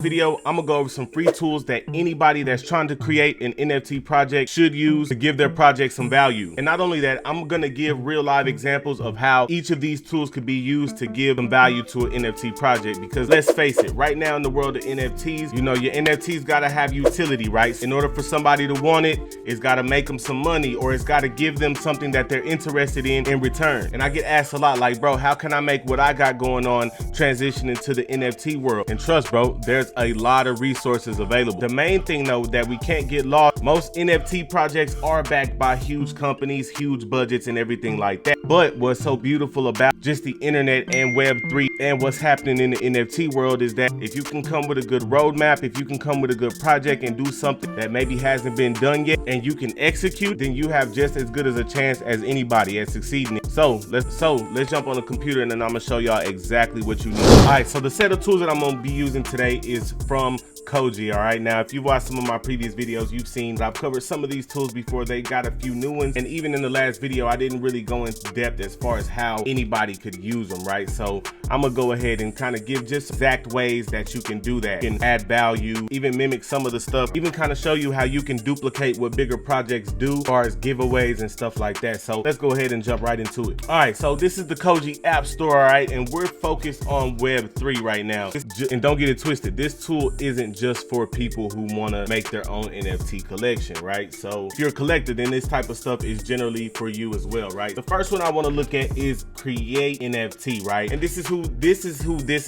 Video, I'm gonna go over some free tools that anybody that's trying to create an NFT project should use to give their project some value. And not only that, I'm gonna give real live examples of how each of these tools could be used to give some value to an NFT project. Because let's face it, right now in the world of NFTs, you know, your NFTs gotta have utility, right? In order for somebody to want it, it's gotta make them some money, or it's gotta give them something that they're interested in return. And I get asked a lot like, bro, how can I make what I got going on transition into the NFT world? And trust, bro, there's a lot of resources available. The main thing though that we can't get lost, most NFT projects are backed by huge companies, huge budgets and everything like that. But what's so beautiful about just the internet and Web3 and what's happening in the NFT world is that if you can come with a good roadmap, if you can come with a good project and do something that maybe hasn't been done yet and you can execute, then you have just as good as a chance as anybody at succeeding. So let's jump on the computer and then I'm gonna show y'all exactly what you need. All right, so the set of tools that I'm gonna be using today is from Koji. All right, now if you've watched some of my previous videos, you've seen that I've covered some of these tools before. They got a few new ones, and even in the last video I didn't really go into depth as far as how anybody could use them, right? So I'm gonna go ahead and kind of give just exact ways that you can do that, you can add value, even mimic some of the stuff, even kind of show you how you can duplicate what bigger projects do as far as giveaways and stuff like that. So let's go ahead and jump right into it. All right, so this is the Koji app store, all right, and we're focused on Web3 right now. And don't get it twisted, this tool isn't just for people who want to make their own NFT collection, right? So if you're a collector, then this type of stuff is generally for you as well, right? The first one I want to look at is create NFT, right? And this is who this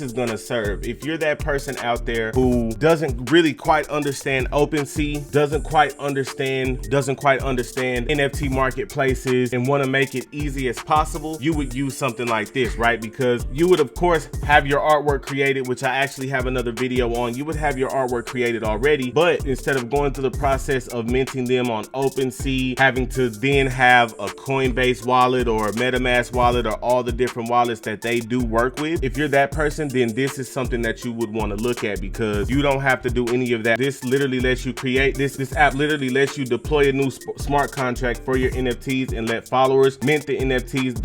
is gonna serve. If you're that person out there who doesn't really quite understand OpenSea, doesn't quite understand NFT marketplaces and want to make it easy as possible, you would use something like this, right? Because you would of course have your artwork created, which I actually have another video on. You would have your artwork created already, but instead of going through the process of minting them on OpenSea, having to then have a Coinbase wallet or a MetaMask wallet or all the different wallets that they do work with, if you're that person, then this is something that you would want to look at because you don't have to do any of that. This literally lets you create this app literally lets you deploy a new smart contract for your NFTs and let followers mint the NFTs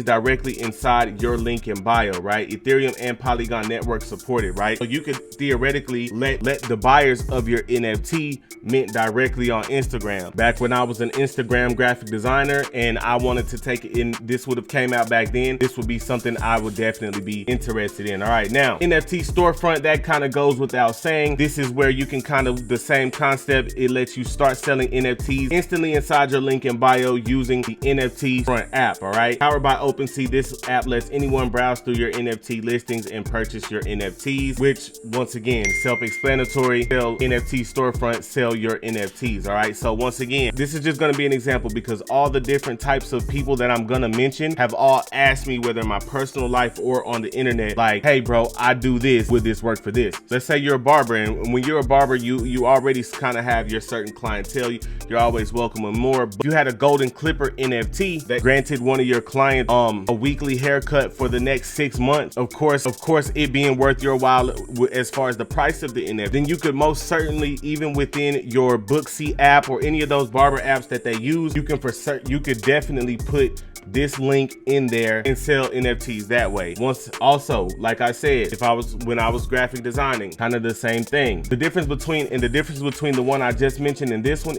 directly inside your link in bio, right? Ethereum and Polygon network supported, right? So you could theoretically let the buyers of your NFT mint directly on Instagram. Back when I was an Instagram graphic designer and I wanted to take it in, this would have came out back then, this would be something I would definitely be interested in. All right, now NFT storefront, that kind of goes without saying. This is where you can kind of the same concept. It lets you start selling NFTs instantly inside your link in bio using the NFT front app. All right, powered by OpenSea, this app lets anyone browse through your NFT listings and purchase your NFTs, which once again, self-explanatory. Sell NFT storefront, sell your NFTs. All right, so once again, this is just going to be an example because all the different types of people that I'm going to mention have all asked me, whether in my personal life or on the internet, like, hey bro, I do this, would this work for this? Let's say you're a barber, and when you're a barber, you already kind of have your certain clientele. You're always welcome and more. But you had a golden clipper NFT that granted one of your clients a weekly haircut for the next 6 months. Of course it being worth your while as far as the price of the NFT, then you could most certainly, even within your Booksy app or any of those barber apps that they use, you could definitely put this link in there and sell NFTs that way. Once also, like I said, when I was graphic designing, kind of the same thing. The difference between the one I just mentioned and this one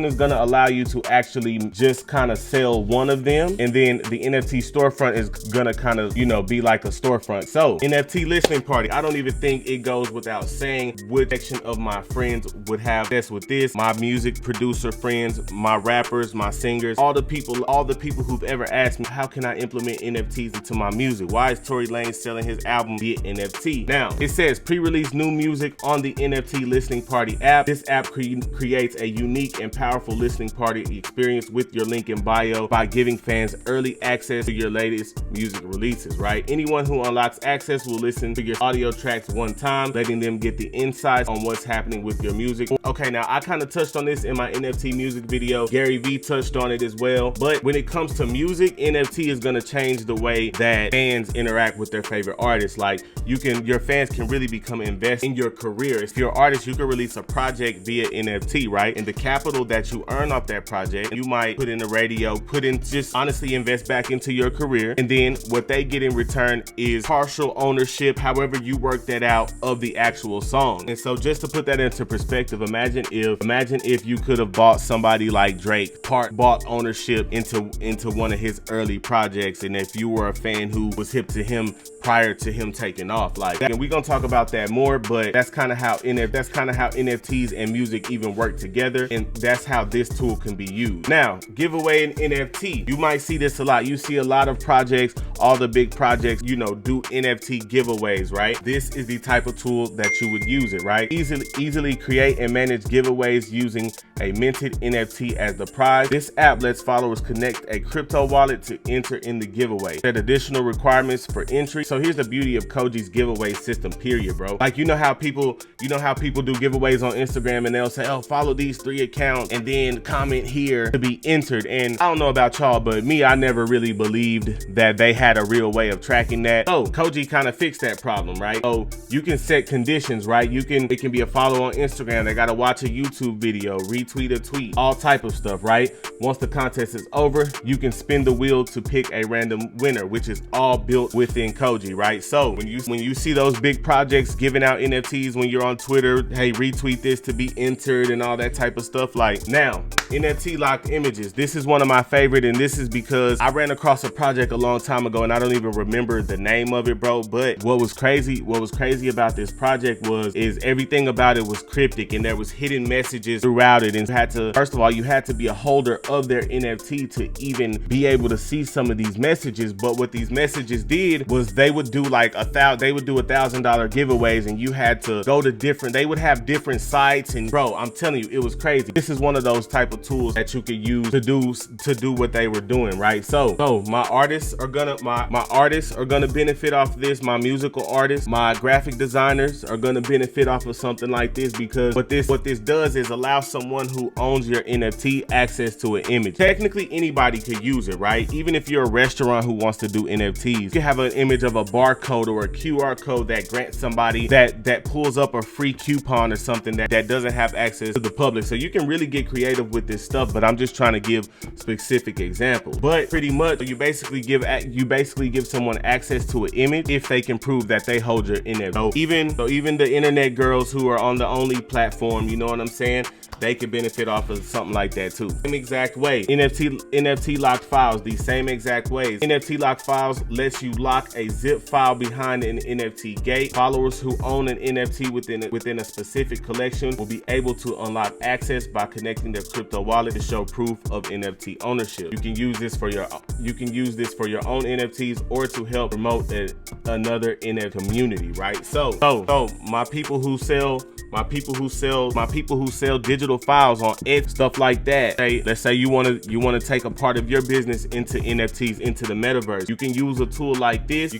is gonna allow you to actually just kind of sell one of them, and then the NFT storefront is gonna kind of, you know, be like a storefront. So NFT listening party, I don't even think it goes without saying which section of my friends would have this with this. My music producer friends, my rappers, my singers, all the people who've ever asked me, how can I implement NFTs into my music? Why is Tory Lanez selling his album via NFT? Now, it says pre-release new music on the NFT listening party app. This app creates a unique and powerful listening party experience with your link in bio by giving fans early access to your latest music releases, right? Anyone who unlocks access will listen to your audio tracks one time, letting them get the insights on what's happening with your music. Okay, now I kind of touched on this in my NFT music video. Gary V touched on it as well. But when it comes to music, music, NFT is gonna change the way that fans interact with their favorite artists. Like your fans can really become invested in your career. If you're an artist, you can release a project via NFT, right? And the capital that you earn off that project, you might put in the radio, just honestly invest back into your career. And then what they get in return is partial ownership, however you work that out, of the actual song. And so just to put that into perspective, imagine if you could have bought somebody like Drake, bought ownership into one of his early projects, and if you were a fan who was hip to him prior to him taking off like that. And we're gonna talk about that more, but that's kind of how NFTs and music even work together, and that's how this tool can be used. Now, giveaway an NFT. You might see this a lot. You see a lot of projects, all the big projects, you know, do NFT giveaways, right? This is the type of tool that you would use it, right? Easily create and manage giveaways using a minted NFT as the prize. This app lets followers connect a crypto wallet to enter in the giveaway. Set additional requirements for entry. So here's the beauty of Koji's giveaway system, period, bro. Like, you know how people do giveaways on Instagram, and they'll say, oh, follow these 3 accounts and then comment here to be entered. And I don't know about y'all, but me, I never really believed that they had a real way of tracking that. Oh, Koji kind of fixed that problem, right? Oh, you can set conditions, right? It can be a follow on Instagram. They got to watch a YouTube video, retweet a tweet, all type of stuff, right? Once the contest is over, you can spin the wheel to pick a random winner, which is all built within Koji, right? So when you see those big projects giving out NFTs when you're on Twitter, hey, retweet this to be entered and all that type of stuff. Like, now, NFT locked images. This is one of my favorite, and this is because I ran across a project a long time ago, and I don't even remember the name of it, bro. But what was crazy about this project is everything about it was cryptic, and there was hidden messages throughout it. And first of all, you had to be a holder of their NFT to even be able to see some of these messages. But what these messages did was they would do like $1,000 giveaways, and you had to go to they would have different sites, and bro, I'm telling you, it was crazy. This is one of those type of tools that you could use to do what they were doing, right? So my artists are gonna benefit off of this. My musical artists, my graphic designers are gonna benefit off of something like this, because what this does is allow someone who owns your NFT access to an image. Technically, anybody could use it, right? Even if you're a restaurant who wants to do NFTs, you can have an image of a barcode or a QR code that grants somebody that pulls up a free coupon or something that doesn't have access to the public. So you can really get creative with this stuff, but I'm just trying to give specific examples. But pretty much, you basically give someone access to an image if they can prove that they hold your NFT. So even the internet girls who are on the Only platform, you know what I'm saying? They could benefit off of something like that too. Same exact way. NFT locked files, the same exact ways. NFT locked files lets you lock a zip file behind an NFT gate. Followers who own an NFT within a specific collection will be able to unlock access by connecting their crypto wallet to show proof of NFT ownership. You can use this for your own NFTs or to help promote another NFT community, right? So my people who sell digital files on Etsy, stuff like that. Let's say you want to take a part of your business into NFTs, into the metaverse. You can use a tool like this.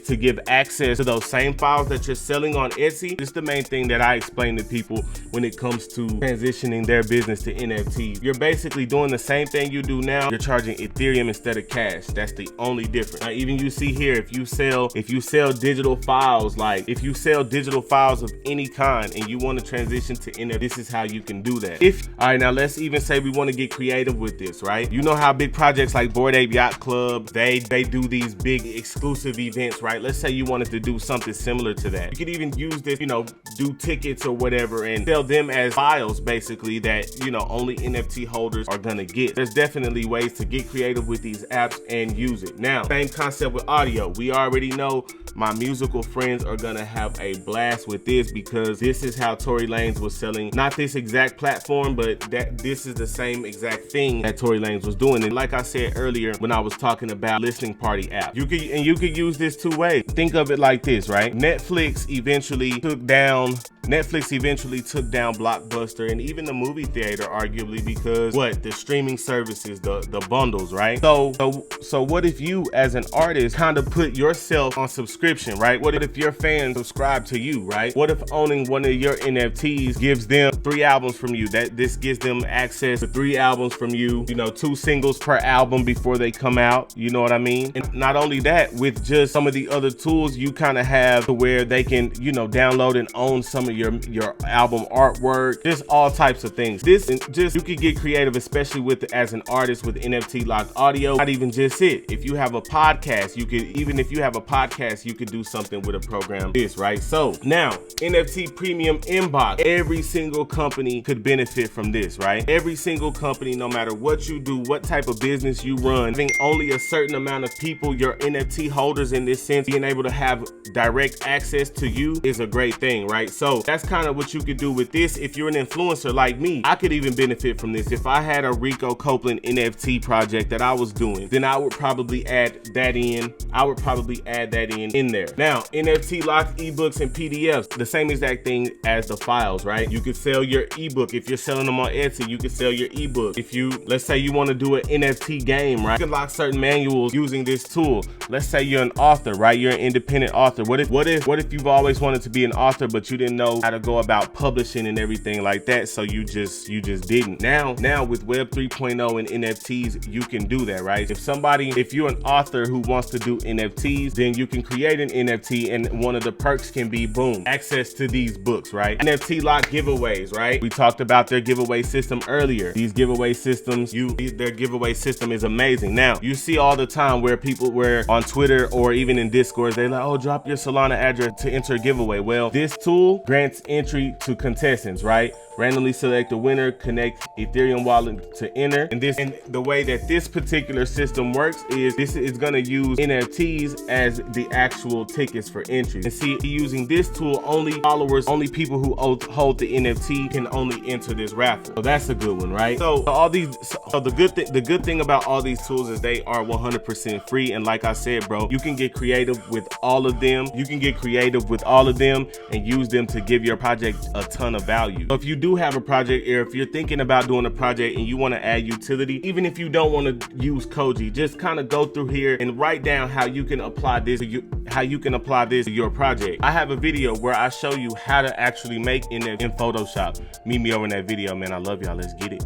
To give access to those same files that you're selling on Etsy. This is the main thing that I explain to people when it comes to transitioning their business to NFTs. You're basically doing the same thing you do now. You're charging Ethereum instead of cash. That's the only difference. Now, even you see here, if you sell digital files, of any kind, and you want to transition to NFT, this is how you can do that. All right, now let's even say we want to get creative with this, right? You know how big projects like Bored Ape Yacht Club, they do these big exclusive events, right? Let's say you wanted to do something similar to that. You could even use this, do tickets or whatever and sell them as files, basically, that, only NFT holders are gonna get. There's definitely ways to get creative with these apps and use it. Now, same concept with audio. We already know my musical friends are gonna have a blast with this, because this is how Tory Lanez was selling, not this exact platform, but this is the same exact thing that Tory Lanez was doing. And like I said earlier, when I was talking about listening party app, you could use this 2 ways. Think of it like this, right? Netflix eventually took down Netflix eventually took down Blockbuster and even the movie theater, arguably, because the streaming services, the bundles, right? So what if you as an artist kind of put yourself on subscription, right? What if your fans subscribe to you, right? What if owning one of your NFTs gives them 3 albums from you? That this gives them access to 3 albums from you, 2 singles per album before they come out, you know what I mean? And not only that, with just some of the other tools you kind of have to where they can, download and own some of your album artwork, just all types of things. This just, you could get creative, especially with, as an artist, with NFT locked audio. Not even just it. If you have a podcast, you could do something with a program this, right? So now, NFT premium inbox, every single company could benefit from this, right? Every single company, no matter what you do, what type of business you run, having only a certain amount of people, your NFT holders in this sense, being able to have direct access to you is a great thing, right? So that's kind of what you could do with this. If you're an influencer like me, I could even benefit from this. If I had a Rico Copeland NFT project that I was doing, then I would probably add that in. In there. Now, NFT locked ebooks and PDFs, the same exact thing as the files, right? You could sell your ebook. If you're selling them on Etsy, you could sell your ebook. If you, let's say you want to do an NFT game, right? You can lock certain manuals using this tool. Let's say you're an author, right? You're an independent author. What if you've always wanted to be an author, but you didn't know how to go about publishing and everything like that, so you just didn't. Now with Web 3.0 and NFTs, you can do that, right? If you're an author who wants to do NFTs, then you can create an NFT, and one of the perks can be, boom, access to these books, right? NFT lock giveaways, right? We talked about their giveaway system earlier. These giveaway systems, their giveaway system is amazing. Now, you see all the time where people on Twitter or even in Discord, they're like, oh, drop your Solana address to enter a giveaway. Well, this tool grants entry to contestants, right? Randomly select a winner, connect Ethereum wallet to enter. And the way that this particular system works is this is gonna use NFTs as the actual tickets for entry. And see, using this tool, only people who hold the NFT can only enter this raffle. So that's a good one, right? So the good thing about all these tools is they are 100% free. And like I said, bro, you can get creative with all of them. And use them to give your project a ton of value. So if you do have a project, or if you're thinking about doing a project and you want to add utility, even if you don't want to use Koji, just kind of go through here and write down how you can apply this to your project. I have a video where I show you how to actually make in Photoshop. Meet me over in that video, man. I love y'all. Let's get it.